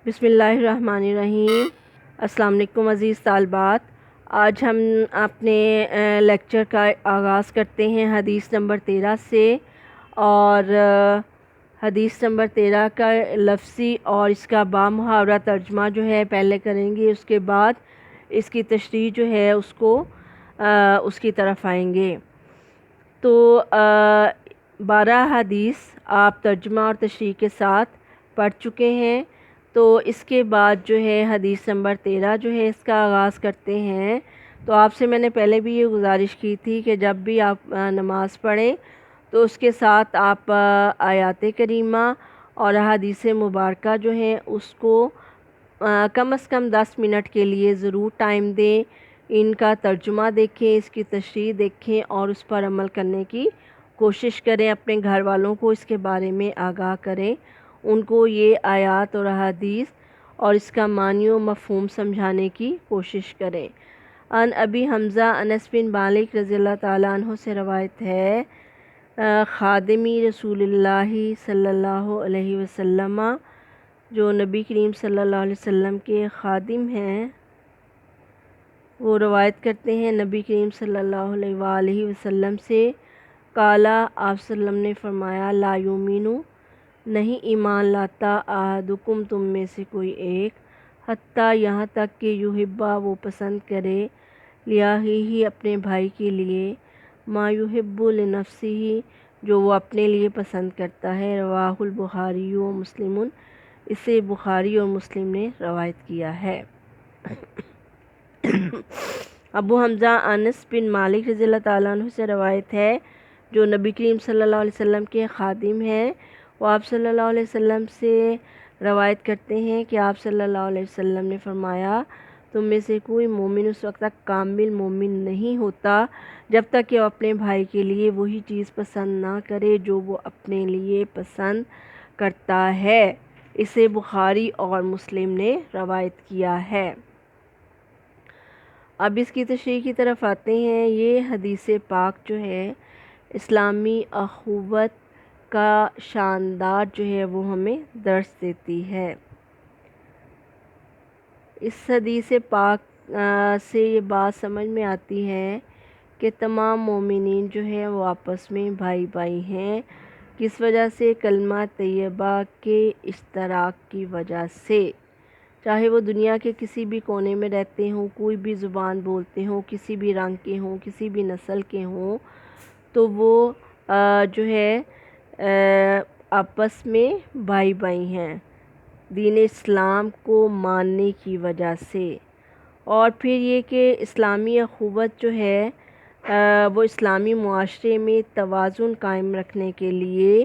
بسم اللہ الرحمن الرحیم۔ السلام علیکم عزیز طالبات، آج ہم اپنے لیکچر کا آغاز کرتے ہیں حدیث نمبر 13 سے، اور حدیث نمبر 13 کا لفظی اور اس کا بامحاورہ ترجمہ جو ہے پہلے کریں گے، اس کے بعد اس کی تشریح جو ہے اس کی طرف آئیں گے۔ تو 12 حدیث آپ ترجمہ اور تشریح کے ساتھ پڑھ چکے ہیں، تو اس کے بعد جو ہے حدیث نمبر 13 جو ہے اس کا آغاز کرتے ہیں۔ تو آپ سے میں نے پہلے بھی یہ گزارش کی تھی کہ جب بھی آپ نماز پڑھیں تو اس کے ساتھ آپ آیات کریمہ اور احادیث مبارکہ جو ہیں اس کو کم از کم 10 منٹ کے لیے ضرور ٹائم دیں، ان کا ترجمہ دیکھیں، اس کی تشریح دیکھیں اور اس پر عمل کرنے کی کوشش کریں، اپنے گھر والوں کو اس کے بارے میں آگاہ کریں، ان کو یہ آیات اور احادیث اور اس کا معنی و مفہوم سمجھانے کی کوشش کریں۔ ان ابی حمزہ انس بن مالک رضی اللہ تعالیٰ عنہ سے روایت ہے، خادمی رسول اللہ صلی اللہ علیہ وسلم، جو نبی کریم صلی اللہ علیہ وسلم کے خادم ہیں، وہ روایت کرتے ہیں نبی کریم صلی اللہ علیہ وآلہ وسلم سے، قالا، آپ صلی اللہ علیہ وسلم نے فرمایا، لا یؤمنو، نہیں ایمان لاتا، احدکم، تم میں سے کوئی ایک، حتیٰ، یہاں تک کہ یحبہ، وہ پسند کرے، لأخیہ، اپنے بھائی کے لیے، ما یحب لنفسہ، جو وہ اپنے لیے پسند کرتا ہے۔ رواہ البخاری و مسلم، اسے بخاری اور مسلم نے روایت کیا ہے۔ ابو حمزہ انس بن مالک رضی اللہ تعالیٰ عنہ سے روایت ہے، جو نبی کریم صلی اللہ علیہ وسلم کے خادم ہیں، وہ آپ صلی اللہ علیہ وسلم سے روایت کرتے ہیں کہ آپ صلی اللہ علیہ وسلم نے فرمایا، تم میں سے کوئی مومن اس وقت تک کامل مومن نہیں ہوتا جب تک کہ وہ اپنے بھائی کے لیے وہی چیز پسند نہ کرے جو وہ اپنے لیے پسند کرتا ہے۔ اسے بخاری اور مسلم نے روایت کیا ہے۔ اب اس کی تشریح کی طرف آتے ہیں۔ یہ حدیث پاک جو ہے اسلامی اخوت کا شاندار جو ہے وہ ہمیں درس دیتی ہے۔ اس حدیث پاک سے یہ بات سمجھ میں آتی ہے کہ تمام مومنین جو ہیں وہ آپس میں بھائی بھائی ہیں، کس وجہ سے؟ کلمہ طیبہ کے اشتراک کی وجہ سے، چاہے وہ دنیا کے کسی بھی کونے میں رہتے ہوں، کوئی بھی زبان بولتے ہوں، کسی بھی رنگ کے ہوں، کسی بھی نسل کے ہوں، تو وہ جو ہے آپس میں بھائی بھائی ہیں دین اسلام کو ماننے کی وجہ سے۔ اور پھر یہ کہ اسلامی اخوت جو ہے وہ اسلامی معاشرے میں توازن قائم رکھنے کے لیے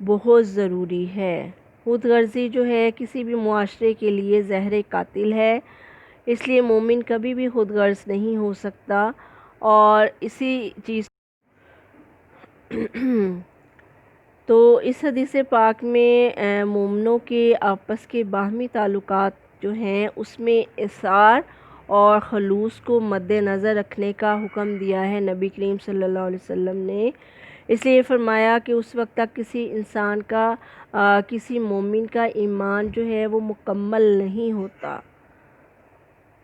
بہت ضروری ہے۔ خود غرضی جو ہے کسی بھی معاشرے کے لیے زہر قاتل ہے، اس لیے مومن کبھی بھی خود غرض نہیں ہو سکتا، اور اسی چیز تو اس حدیث پاک میں مومنوں کے آپس کے باہمی تعلقات جو ہیں اس میں اصرار اور خلوص کو مد نظر رکھنے کا حکم دیا ہے نبی کریم صلی اللہ علیہ وسلم نے۔ اس لیے فرمایا کہ اس وقت تک کسی انسان کا کسی مومن کا ایمان جو ہے وہ مکمل نہیں ہوتا۔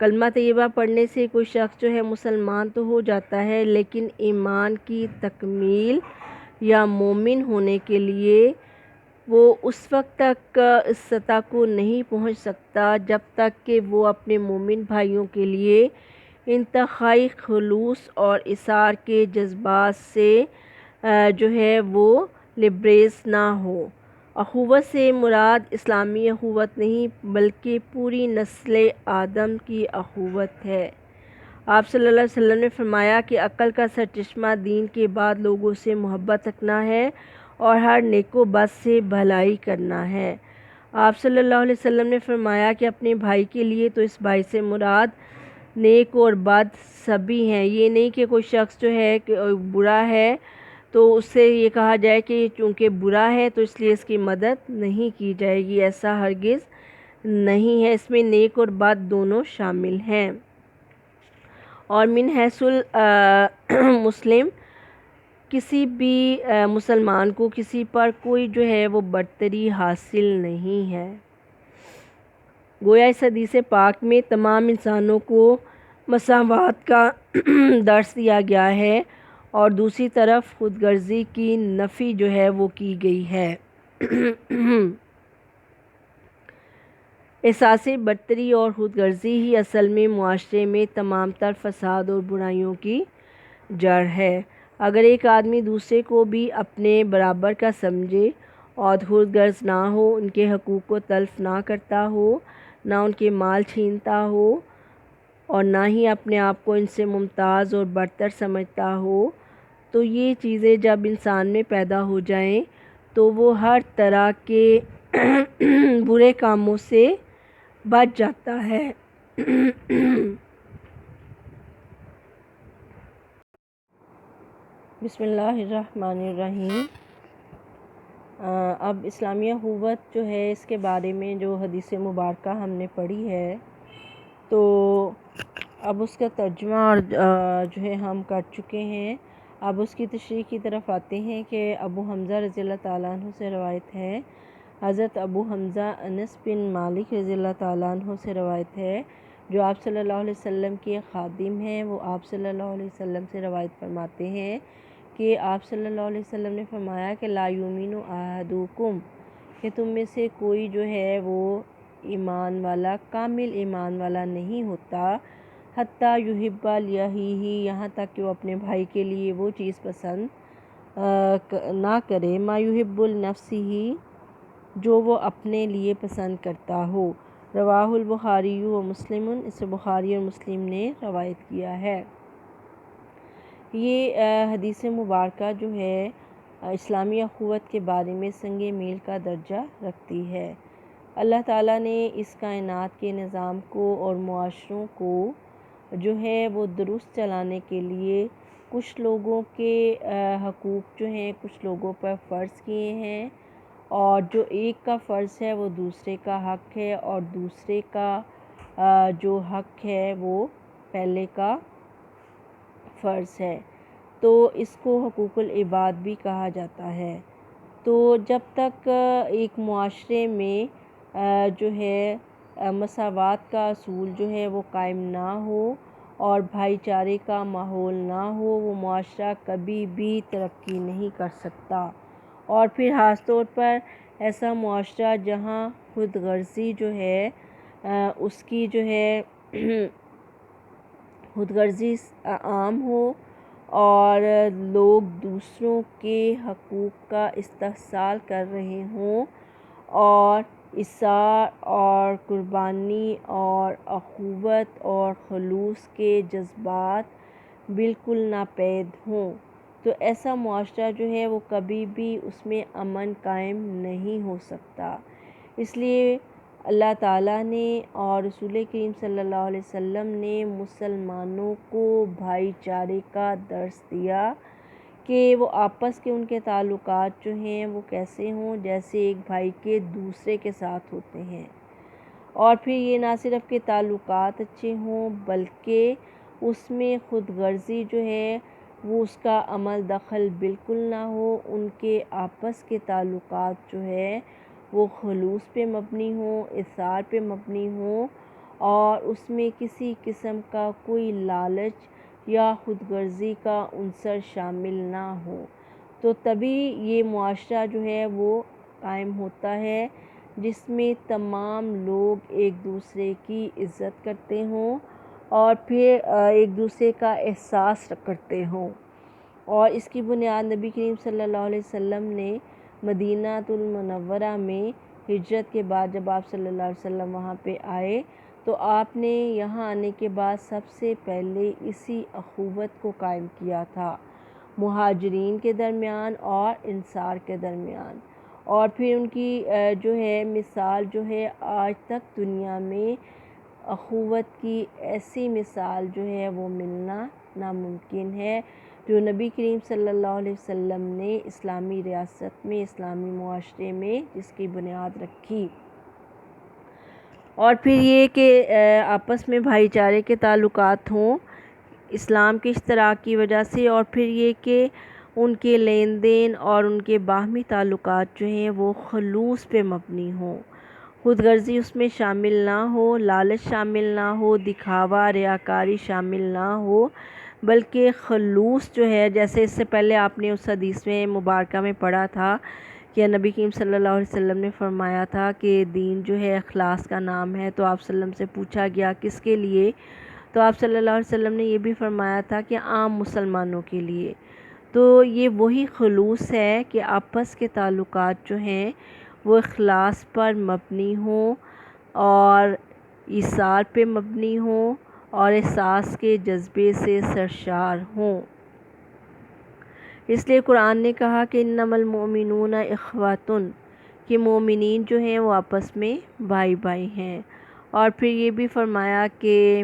کلمہ طیبہ پڑھنے سے کوئی شخص جو ہے مسلمان تو ہو جاتا ہے، لیکن ایمان کی تکمیل یا مومن ہونے کے لیے وہ اس وقت تک اس سطح کو نہیں پہنچ سکتا جب تک کہ وہ اپنے مومن بھائیوں کے لیے انتہائی خلوص اور اثار کے جذبات سے جو ہے وہ لبریز نہ ہو۔ اخوت سے مراد اسلامی اخوت نہیں بلکہ پوری نسل آدم کی اخوت ہے۔ آپ صلی اللہ علیہ وسلم نے فرمایا کہ عقل کا سرچشمہ دین کے بعد لوگوں سے محبت رکھنا ہے اور ہر نیک و بد سے بھلائی کرنا ہے۔ آپ صلی اللہ علیہ وسلم نے فرمایا کہ اپنے بھائی کے لیے تو اس بھائی سے مراد نیک اور بد سبھی ہیں، یہ نہیں کہ کوئی شخص جو ہے کہ برا ہے تو اس سے یہ کہا جائے کہ چونکہ برا ہے تو اس لیے اس کی مدد نہیں کی جائے گی، ایسا ہرگز نہیں ہے۔ اس میں نیک اور بد دونوں شامل ہیں۔ اور من حیث مسلم، کسی بھی مسلمان کو کسی پر کوئی جو ہے وہ برتری حاصل نہیں ہے۔ گویا اس حدیث پاک میں تمام انسانوں کو مساوات کا درس دیا گیا ہے اور دوسری طرف خود غرضی کی نفی جو ہے وہ کی گئی ہے۔ احساس برتری اور خود غرضی ہی اصل میں معاشرے میں تمام تر فساد اور برائیوں کی جڑ ہے۔ اگر ایک آدمی دوسرے کو بھی اپنے برابر کا سمجھے اور خود غرض نہ ہو، ان کے حقوق کو تلف نہ کرتا ہو، نہ ان کے مال چھینتا ہو اور نہ ہی اپنے آپ کو ان سے ممتاز اور برتر سمجھتا ہو، تو یہ چیزیں جب انسان میں پیدا ہو جائیں تو وہ ہر طرح کے برے کاموں سے بچ جاتا ہے۔ بسم اللہ الرحمن الرحیم۔ اب اسلامی اخوت جو ہے اس کے بارے میں جو حدیث مبارکہ ہم نے پڑھی ہے تو اب اس کا ترجمہ اور جو ہے ہم کر چکے ہیں۔ اب اس کی تشریح کی طرف آتے ہیں کہ ابو حمزہ رضی اللہ تعالیٰ عنہ سے روایت ہے، حضرت ابو حمزہ انس بن مالک رضی اللہ تعالیٰ عنہ سے روایت ہے جو آپ صلی اللہ علیہ وسلم کے خادم ہیں۔ وہ آپ صلی اللہ علیہ وسلم سے روایت فرماتے ہیں کہ آپ صلی اللہ علیہ وسلم نے فرمایا کہ لا یؤمن احدکم، کہ تم میں سے کوئی جو ہے وہ ایمان والا، کامل ایمان والا نہیں ہوتا، حتیٰ یحب لأخیہ، یہاں تک کہ وہ اپنے بھائی کے لیے وہ چیز پسند نہ کرے، ما یحب لنفسہ، جو وہ اپنے لیے پسند کرتا ہو۔ رواہ البخاری و مسلم، اسے بخاری اور مسلم نے روایت کیا ہے۔ یہ حدیث مبارکہ جو ہے اسلامی اخوت کے بارے میں سنگ میل کا درجہ رکھتی ہے۔ اللہ تعالیٰ نے اس کائنات کے نظام کو اور معاشروں کو جو ہے وہ درست چلانے کے لیے کچھ لوگوں کے حقوق جو ہیں کچھ لوگوں پر فرض کیے ہیں، اور جو ایک کا فرض ہے وہ دوسرے کا حق ہے، اور دوسرے کا جو حق ہے وہ پہلے کا فرض ہے، تو اس کو حقوق العباد بھی کہا جاتا ہے۔ تو جب تک ایک معاشرے میں جو ہے مساوات کا اصول جو ہے وہ قائم نہ ہو اور بھائی چارے کا ماحول نہ ہو، وہ معاشرہ کبھی بھی ترقی نہیں کر سکتا۔ اور پھر خاص طور پر ایسا معاشرہ جہاں خود غرضی جو ہے اس کی جو ہے خود غرضی عام ہو اور لوگ دوسروں کے حقوق کا استحصال کر رہے ہوں، اور ایثار اور قربانی اور اخوت اور خلوص کے جذبات بالکل ناپید ہوں، تو ایسا معاشرہ جو ہے وہ کبھی بھی اس میں امن قائم نہیں ہو سکتا۔ اس لیے اللہ تعالیٰ نے اور رسول کریم صلی اللہ علیہ وسلم نے مسلمانوں کو بھائی چارے کا درس دیا کہ وہ آپس کے ان کے تعلقات جو ہیں وہ کیسے ہوں، جیسے ایک بھائی کے دوسرے کے ساتھ ہوتے ہیں، اور پھر یہ نہ صرف کہ تعلقات اچھے ہوں بلکہ اس میں خود غرضی جو ہے وہ اس کا عمل دخل بالکل نہ ہو، ان کے آپس کے تعلقات جو ہے وہ خلوص پہ مبنی ہوں، ایثار پہ مبنی ہوں، اور اس میں کسی قسم کا کوئی لالچ یا خود غرضی کا عنصر شامل نہ ہو، تو تبھی یہ معاشرہ جو ہے وہ قائم ہوتا ہے جس میں تمام لوگ ایک دوسرے کی عزت کرتے ہوں اور پھر ایک دوسرے کا احساس کرتے ہوں۔ اور اس کی بنیاد نبی کریم صلی اللہ علیہ وسلم نے مدینہ المنورہ میں ہجرت کے بعد جب آپ صلی اللہ علیہ وسلم وہاں پہ آئے تو آپ نے یہاں آنے کے بعد سب سے پہلے اسی اخوت کو قائم کیا تھا، مہاجرین کے درمیان اور انصار کے درمیان، اور پھر ان کی جو ہے مثال جو ہے آج تک دنیا میں اخوت کی ایسی مثال جو ہے وہ ملنا ناممکن ہے جو نبی کریم صلی اللہ علیہ وسلم نے اسلامی ریاست میں، اسلامی معاشرے میں جس کی بنیاد رکھی۔ اور پھر یہ کہ آپس میں بھائی چارے کے تعلقات ہوں اسلام کے اشتراک کی وجہ سے، اور پھر یہ کہ ان کے لین دین اور ان کے باہمی تعلقات جو ہیں وہ خلوص پہ مبنی ہوں، خود غرضی اس میں شامل نہ ہو، لالچ شامل نہ ہو، دکھاوا ریاکاری شامل نہ ہو، بلکہ خلوص جو ہے، جیسے اس سے پہلے آپ نے اس حدیث میں مبارکہ میں پڑھا تھا کہ نبی کریم صلی اللہ علیہ وسلم نے فرمایا تھا کہ دین جو ہے اخلاص کا نام ہے، تو آپ صلی اللہ علیہ وسلم سے پوچھا گیا کس کے لیے، تو آپ صلی اللہ علیہ وسلم نے یہ بھی فرمایا تھا کہ عام مسلمانوں کے لیے۔ تو یہ وہی خلوص ہے کہ آپس کے تعلقات جو ہیں وہ اخلاص پر مبنی ہوں اور ایثار پہ مبنی ہوں اور احساس کے جذبے سے سرشار ہوں۔ اس لیے قرآن نے کہا کہ انما المؤمنون اخواتن، کہ مومنین جو ہیں وہ آپس میں بھائی بھائی ہیں۔ اور پھر یہ بھی فرمایا کہ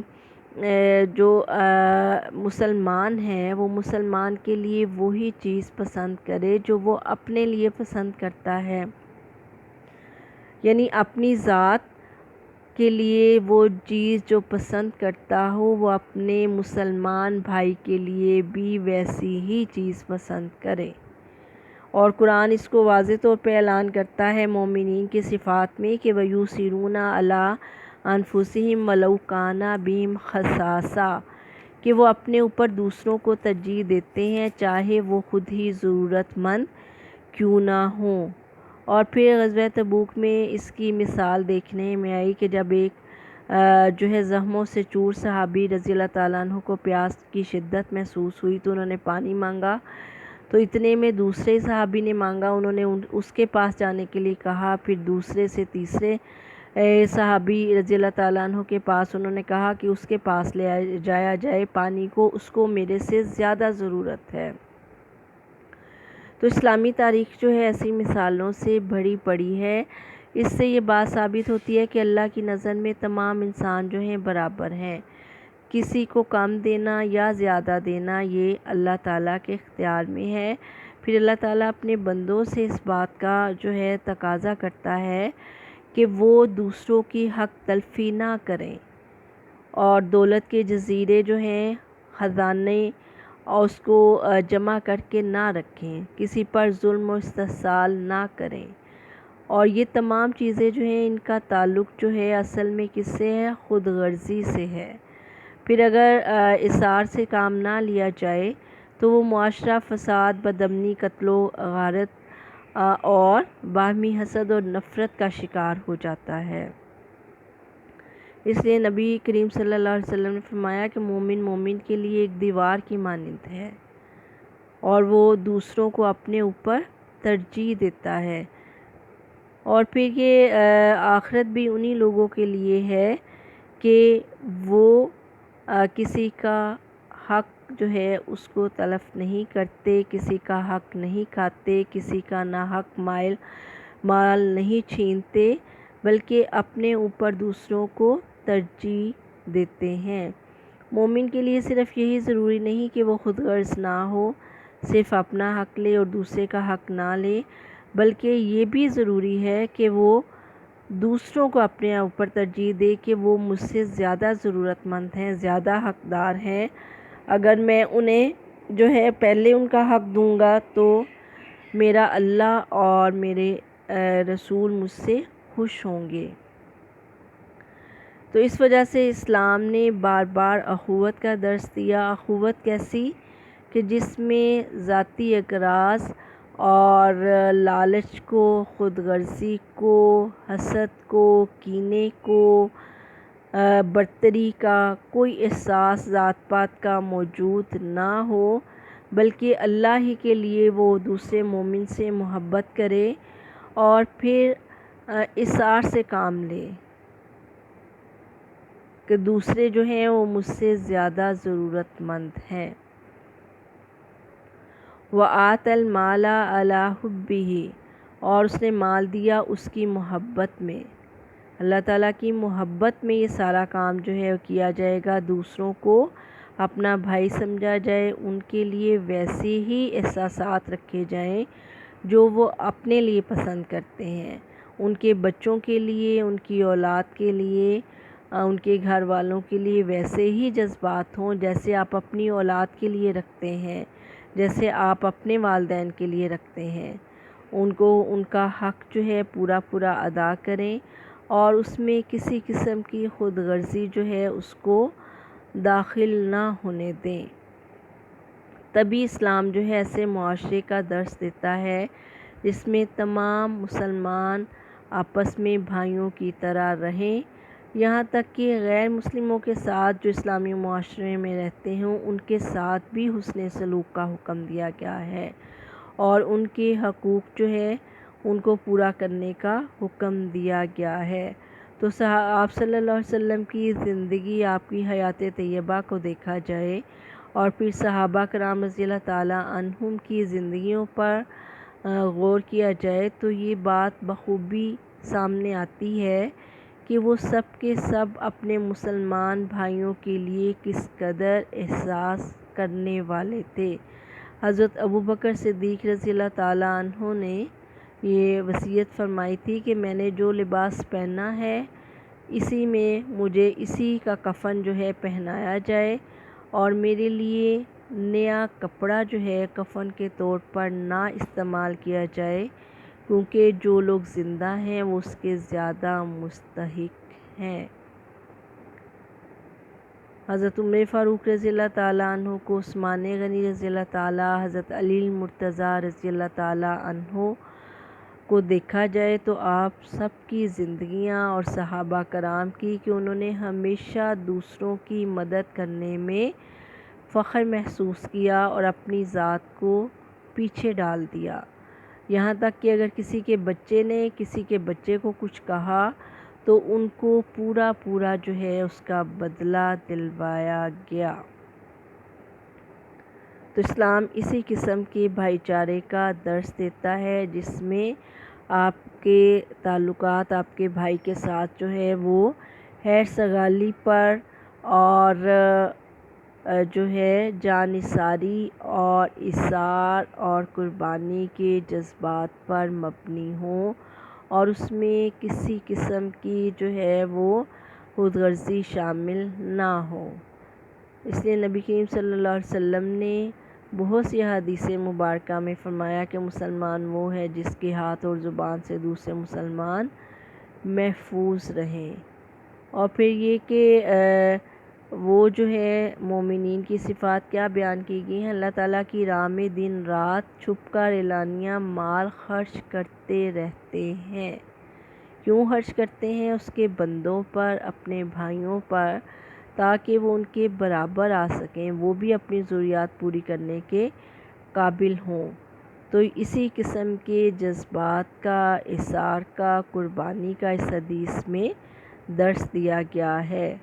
جو مسلمان ہے وہ مسلمان کے لیے وہی چیز پسند کرے جو وہ اپنے لیے پسند کرتا ہے، یعنی اپنی ذات کے لیے وہ چیز جو پسند کرتا ہو وہ اپنے مسلمان بھائی کے لیے بھی ویسی ہی چیز پسند کرے۔ اور قرآن اس کو واضح طور پہ اعلان کرتا ہے مومنین کی صفات میں کہ وَيُؤْثِرُونَ عَلَىٰ أَنفُسِهِمْ وَلَوْ كَانَ بِهِمْ خَصَاصَةٌ، کہ وہ اپنے اوپر دوسروں کو ترجیح دیتے ہیں چاہے وہ خود ہی ضرورت مند کیوں نہ ہوں۔ اور پھر غزوہ تبوک میں اس کی مثال دیکھنے میں آئی کہ جب ایک جو ہے زخموں سے چور صحابی رضی اللہ تعالیٰ عنہ کو پیاس کی شدت محسوس ہوئی تو انہوں نے پانی مانگا، تو اتنے میں دوسرے صحابی نے مانگا، انہوں نے اس کے پاس جانے کے لیے کہا، پھر دوسرے سے تیسرے صحابی رضی اللہ تعالیٰ عنہ کے پاس انہوں نے کہا کہ اس کے پاس لے جایا جائے پانی کو، اس کو میرے سے زیادہ ضرورت ہے۔ تو اسلامی تاریخ جو ہے ایسی مثالوں سے بھری پڑی ہے۔ اس سے یہ بات ثابت ہوتی ہے کہ اللہ کی نظر میں تمام انسان جو ہیں برابر ہیں، کسی کو کم دینا یا زیادہ دینا یہ اللہ تعالیٰ کے اختیار میں ہے۔ پھر اللہ تعالیٰ اپنے بندوں سے اس بات کا جو ہے تقاضا کرتا ہے کہ وہ دوسروں کی حق تلفی نہ کریں اور دولت کے جزیرے جو ہیں خزانے اور اس کو جمع کر کے نہ رکھیں، کسی پر ظلم و استحصال نہ کریں۔ اور یہ تمام چیزیں جو ہیں ان کا تعلق جو ہے اصل میں کس سے ہے؟ خود غرضی سے ہے۔ پھر اگر اثار سے کام نہ لیا جائے تو وہ معاشرہ فساد، بدامنی، قتل و غارت اور باہمی حسد اور نفرت کا شکار ہو جاتا ہے۔ اس لیے نبی کریم صلی اللہ علیہ وسلم نے فرمایا کہ مومن مومن کے لیے ایک دیوار کی مانند ہے اور وہ دوسروں کو اپنے اوپر ترجیح دیتا ہے۔ اور پھر یہ آخرت بھی انہی لوگوں کے لیے ہے کہ وہ کسی کا حق جو ہے اس کو تلف نہیں کرتے، کسی کا حق نہیں کھاتے، کسی کا ناحق مال نہیں چھینتے، بلکہ اپنے اوپر دوسروں کو ترجیح دیتے ہیں۔ مومن کے لیے صرف یہی ضروری نہیں کہ وہ خود غرض نہ ہو، صرف اپنا حق لے اور دوسرے کا حق نہ لے، بلکہ یہ بھی ضروری ہے کہ وہ دوسروں کو اپنے اوپر ترجیح دے کہ وہ مجھ سے زیادہ ضرورت مند ہیں، زیادہ حقدار ہیں۔ اگر میں انہیں جو ہے پہلے ان کا حق دوں گا تو میرا اللہ اور میرے رسول مجھ سے خوش ہوں گے۔ تو اس وجہ سے اسلام نے بار بار اخوت کا درس دیا۔ اخوت کیسی؟ کہ جس میں ذاتی اغراض اور لالچ کو، خود غرضی کو، حسد کو، کینے کو، برتری کا کوئی احساس ذات پات کا موجود نہ ہو، بلکہ اللہ ہی کے لیے وہ دوسرے مومن سے محبت کرے اور پھر اثار سے کام لے کہ دوسرے جو ہیں وہ مجھ سے زیادہ ضرورت مند ہیں۔ وَآتَى الْمَالَ عَلَىٰ حُبِّهِ، اور اس نے مال دیا اس کی محبت میں۔ اللہ تعالیٰ کی محبت میں یہ سارا کام جو ہے کیا جائے گا، دوسروں کو اپنا بھائی سمجھا جائے، ان کے لیے ویسے ہی احساسات رکھے جائیں جو وہ اپنے لیے پسند کرتے ہیں، ان کے بچوں کے لیے، ان کی اولاد کے لیے، ان کے گھر والوں کے لیے ویسے ہی جذبات ہوں جیسے آپ اپنی اولاد کے لیے رکھتے ہیں، جیسے آپ اپنے والدین کے لیے رکھتے ہیں۔ ان کو ان کا حق جو ہے پورا پورا ادا کریں اور اس میں کسی قسم کی خود غرضی جو ہے اس کو داخل نہ ہونے دیں۔ تبھی اسلام جو ہے ایسے معاشرے کا درس دیتا ہے جس میں تمام مسلمان آپس میں بھائیوں کی طرح رہیں، یہاں تک کہ غیر مسلموں کے ساتھ جو اسلامی معاشرے میں رہتے ہیں ان کے ساتھ بھی حسن سلوک کا حکم دیا گیا ہے اور ان کے حقوق جو ہے ان کو پورا کرنے کا حکم دیا گیا ہے۔ تو آپ صلی اللہ علیہ وسلم کی زندگی، آپ کی حیات طیبہ کو دیکھا جائے اور پھر صحابہ کرام رضی اللہ تعالیٰ عنہم کی زندگیوں پر غور کیا جائے تو یہ بات بخوبی سامنے آتی ہے کہ وہ سب کے سب اپنے مسلمان بھائیوں کے لیے کس قدر احساس کرنے والے تھے۔ حضرت ابوبکر صدیق رضی اللہ تعالیٰ عنہ نے یہ وصیت فرمائی تھی کہ میں نے جو لباس پہنا ہے اسی میں مجھے اسی کا کفن جو ہے پہنایا جائے اور میرے لیے نیا کپڑا جو ہے کفن کے طور پر نہ استعمال کیا جائے، کیونکہ جو لوگ زندہ ہیں وہ اس کے زیادہ مستحق ہیں۔ حضرت عمر فاروق رضی اللہ تعالیٰ عنہ کو، عثمان غنی رضی اللہ تعالیٰ، حضرت علی المرتضیٰ رضی اللہ تعالیٰ عنہ کو دیکھا جائے تو آپ سب کی زندگیاں اور صحابہ کرام کی کہ انہوں نے ہمیشہ دوسروں کی مدد کرنے میں فخر محسوس کیا اور اپنی ذات کو پیچھے ڈال دیا، یہاں تک کہ اگر کسی کے بچے نے کسی کے بچے کو کچھ کہا تو ان کو پورا جو ہے اس کا بدلہ دلوایا گیا۔ تو اسلام اسی قسم کے بھائی چارے کا درس دیتا ہے جس میں آپ کے تعلقات آپ کے بھائی کے ساتھ جو ہے وہ خیر سگالی پر اور جو ہے جان نثاری اور ایثار اور قربانی کے جذبات پر مبنی ہوں اور اس میں کسی قسم کی جو ہے وہ خود غرضی شامل نہ ہو۔ اس لیے نبی کریم صلی اللہ علیہ وسلم نے بہت سی حدیث مبارکہ میں فرمایا کہ مسلمان وہ ہے جس کے ہاتھ اور زبان سے دوسرے مسلمان محفوظ رہیں، اور پھر یہ کہ وہ جو ہے مومنین کی صفات کیا بیان کی گئی ہیں، اللہ تعالیٰ کی راہ میں دن رات چھپ کر اعلانیہ مال خرچ کرتے رہتے ہیں۔ کیوں خرچ کرتے ہیں؟ اس کے بندوں پر، اپنے بھائیوں پر، تاکہ وہ ان کے برابر آ سکیں، وہ بھی اپنی ضروریات پوری کرنے کے قابل ہوں۔ تو اسی قسم کے جذبات کا، ایثار کا، قربانی کا اس حدیث میں درس دیا گیا ہے۔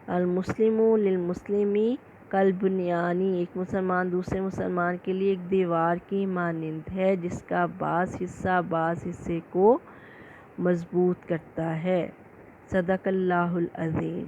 المسلم للمسلم کالبنیان، ایک مسلمان دوسرے مسلمان کے لیے ایک دیوار کی مانند ہے جس کا بعض حصہ بعض حصے کو مضبوط کرتا ہے۔ صدق اللہ العظیم۔